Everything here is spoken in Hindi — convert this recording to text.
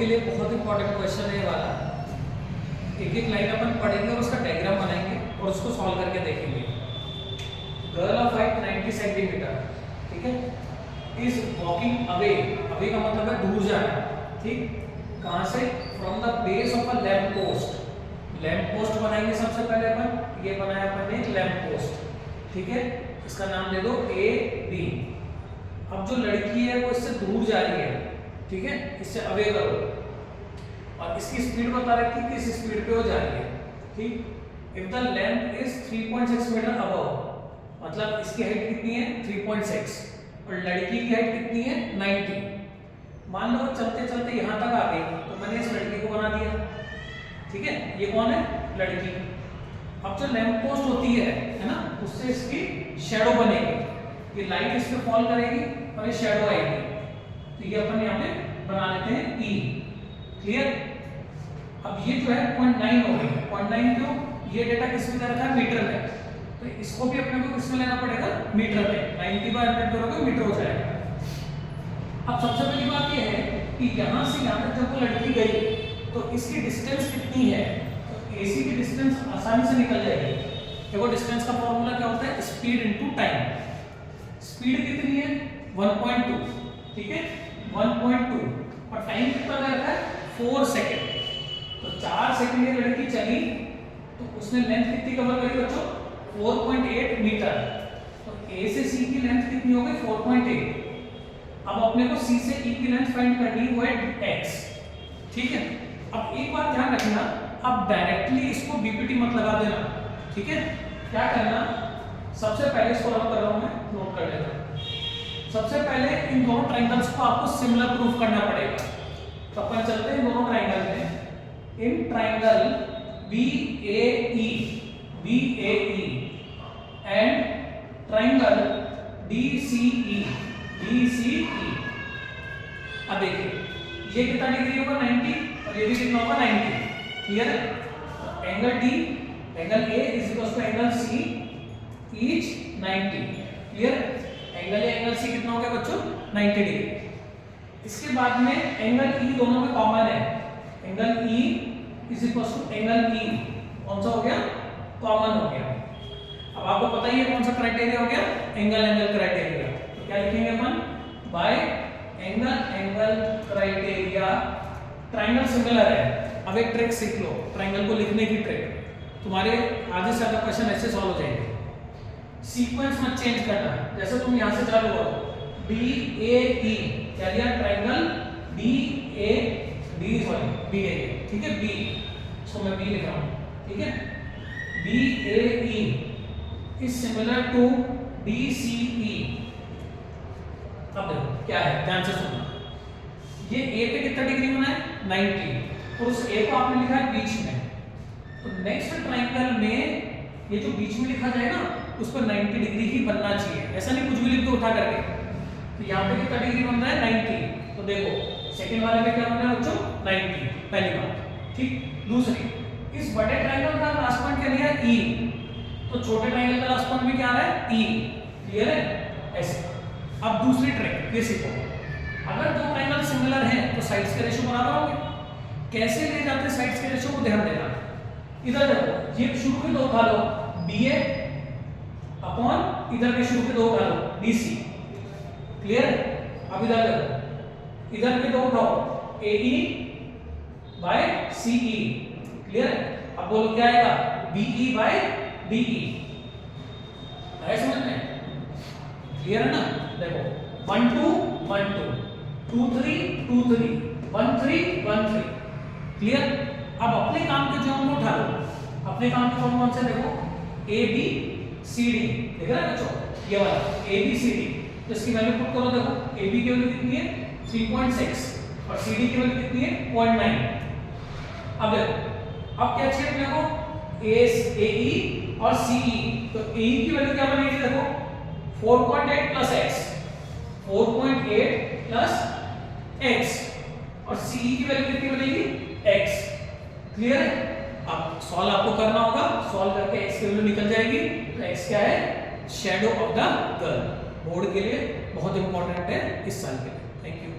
के लिए बहुत इंपॉर्टेंट क्वेश्चन है ये वाला। एक एक लाइन अपन पढ़ेंगे और उसका डायग्राम बनाएंगे और उसको सॉल्व करके देखेंगे। गर्ल ऑफ हाइट 90 सेंटीमीटर, ठीक है, इज वॉकिंग अवे, अवे का मतलब है दूर जाना, ठीक, कहां से? From the base of a lamp post. Lamp post बनाएंगे सबसे पहले अपन, ये बनाया अपन ने लैंप पोस्ट, ठीक है, इसका नाम दे दो ए बी। अब जो लड़की है वो इससे दूर जा रही है, ठीक है, इससे अवे करो और इसकी स्पीड बता रखी है किस स्पीड पे वो जा रही है, ठीक। If the length is 3.6 metre above, मतलब इसकी हाइट कितनी है 3.6 और लड़की की हाइट कितनी है 90। मान लो चलते चलते यहां तक आ गई तो मैंने इस लड़की को बना दिया, ठीक है, ये कौन है? लड़की। अब जो लैंप पोस्ट होती है ना, उससे इसकी शैडो बनेगी, ये लाइट इस पे फॉल करेगी और ये शैडो आएगी, तो ये अपन यहाँ पे बना लेते हैं E, क्लियर। अब ये जो है 0.9 हो गई, 0.9 क्यों? ये डेटा किस में दे रखा है? मीटर में, तो इसको भी अपने को किसमें लेना पड़ेगा? मीटर में। 90/100 करोगे मीटर हो जाएगा। अब सबसे पहली बात ये है कि यहाँ से यहाँ तक जब वो लड़की गई तो इसकी डिस्टेंस कितनी है? तो AC की डिस्टेंस आसानी से निकल जाएगी। देखो डिस्टेंस का फॉर्मूला क्या होता है? Speed into time. स्पीड कितनी है? 1.2, ठीक है, 1.2 और टाइम कितना लगा है? 4 सेकंड। तो 4 सेकंड ये लड़की चली तो उसने लेंथ कितनी कवर करी बच्चों? 4.8 मीटर। तो A से C की लेंथ कितनी हो गई? 4.8। अब अपने को C से E की लेंथ फाइंड करनी है, वो है x, ठीक है। अब एक बात ध्यान रखना, अब डायरेक्टली इसको BPT मत लगा देना, ठीक है। क्या करना, सबसे पहले इसको रब कर रहा हूं मैं, नोट कर लेना। सबसे पहले इन दोनों ट्रायंगल्स को आपको सिमिलर प्रूफ करना पड़ेगा। तो अपन चलते हैं दोनों ट्रायंगल में। In triangle BAE and triangle DCE। अब देखिए ये कितना डिग्री होगा? 90 और ये भी कितना होगा? 90, क्लियर है। Angle D, angle A is equal to angle C, each 90, clear. Angle A angle C कितना हो गया बच्चों? 90 डिग्री। इसके बाद में एंगल E दोनों में कॉमन है, angle E is equal to angle E, कौन सा हो गया? कॉमन हो गया। अब आपको पता ही है कौन सा क्राइटेरिया हो गया? Angle criteria. तो क्या लिखेंगे अपन? By angle criteria triangle similar है। अब एक ट्रिक सीख लो, ट्रायंगल को लिखने की ट्रिक। तुम्हारे आधे से ज्यादा क्वेश्चन ऐसे सॉल्व हो जाएंगे। सीक्वेंस मत चेंज करना, जैसे तुम यहां से चालू करो BAE, क्या लिया? ट्रायंगल BAE, ठीक है, B, इसको मैं B लिख रहा हूं, ठीक है। BAE is similar to DCE। अब देखो क्या है, ध्यान से सुनना। ये A पे कितना डिग्री बना है? 90, और उस A को आपने लिखा है बीच में। तो नेक्स्ट ट्रायंगल में ये जो बीच में लिखा जाए ना, उस पर 90 डिग्री ही बनना चाहिए, ऐसा नहीं कुछ भी लिख दो उठा करके। तो यहाँ पे कितना डिग्री बन रहा है? 90। तो देखो सेकंड वाले में क्या बन रहा है बच्चों? 90, पहली बात, ठीक। दूसरी, इस बड़े ट्रायंगल का लास्ट पॉइंट क्या लिया है? E, तो छोटे ट्रायंगल का लास्ट पॉइंट भी क्या आ रहा है? E, क्लियर है? ऐसे। अब दूसरी ट्रिक ये सीखो, अगर दो ट्रायंगल सिमिलर हैं तो साइड्स के रेशियो बराबर होंगे। कैसे ले जाते हैं साइड्स के रेशियो को, ध्यान देना। इधर देखो, ये शुरू के दो उठा लो BA अपॉन इधर के शुरू के दो उठा लो DC, क्लियर। अब इधर देखो, इधर के दो उठाओ AE बाय CE, क्लियर है। अब बोलो क्या आएगा? BE बाय DE, है समझ में? क्लियर है ना? देखो 1 2 1 2 2 3 2 3 1 3 1 3, क्लियर। अब अपने काम के जो हमको उठा लो, अपने काम के कौन कौन से? देखो ABCD, देख रहे हैं बच्चों? ये वाला ABCD, तो इसकी वैल्यू पुट करो। देखो AB की वैल्यू कितनी है? 3.6 और CD की वैल्यू कितनी है? 0.9। अब देखो, अब क्या चाहिए अपने को? AE और CE। तो AE की वैल्यू क्या बनेगी? देखो 4.8 प्लस x, 4.8 प्लस x, और CE की वैल्यू कितनी बनेगी? x, क्लियर है। अब सॉल्व आपको करना होगा, सॉल्व करके x की वैल्यू निकल जाएगी। तो x क्या है? Shadow of the girl. Board के लिए बहुत इंपॉर्टेंट है इस साल के लिए। Thank you.